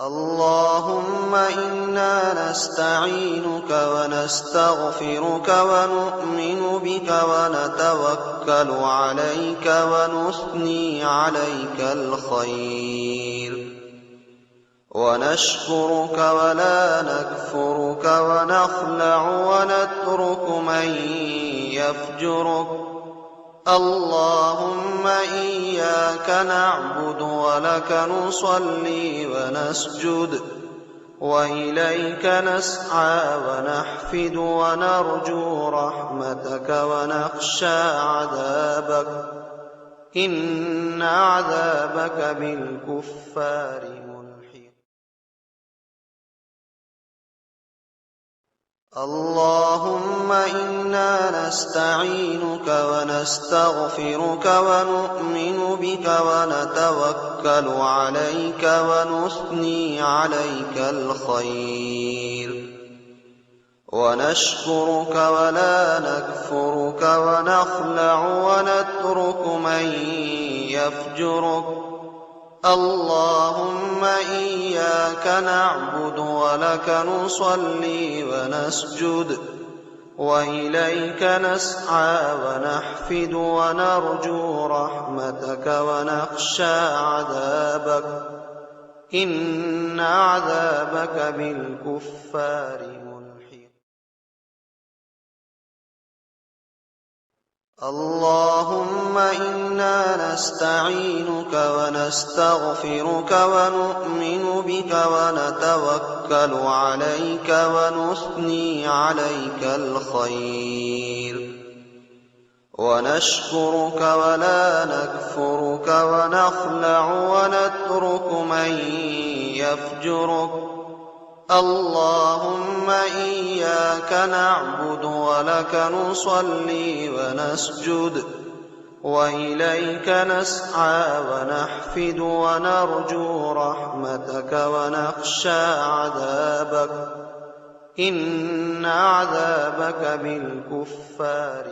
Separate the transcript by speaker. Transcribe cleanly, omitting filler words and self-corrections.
Speaker 1: اللهم إنا نستعينك ونستغفرك ونؤمن بك ونتوكل عليك ونثني عليك الخير، ونشكرك ولا نكفرك، ونخلع ونترك من يفجرك. اللهم إياك نعبد ولك نصلي ونسجد، وإليك نسعى ونحفد، ونرجو رحمتك ونخشى عذابك، إن عذابك بالكفار ملحق. اللهم إنا نستعينك ونستغفرك ونؤمن بك ونتوكل عليك ونثني عليك الخير، ونشكرك ولا نكفرك، ونخلع ونترك من يفجرك. اللهم إياك نعبد ولك نصلي ونسجد، وإليك نسعى ونحفد، ونرجو رحمتك ونخشى عذابك، إن عذابك بالكفار ملحق. اللهم إنا نستعينك ونستغفرك ونؤمن بك ونتوكل عليك ونثني عليك الخير، ونشكرك ولا نكفرك، ونخلع ونترك من يفجرك. اللهم إياك نعبد ولك نصلي ونسجد، وإليك نسعى ونحفد، ونرجو رحمتك ونخشى عذابك، إن عذابك بالكفار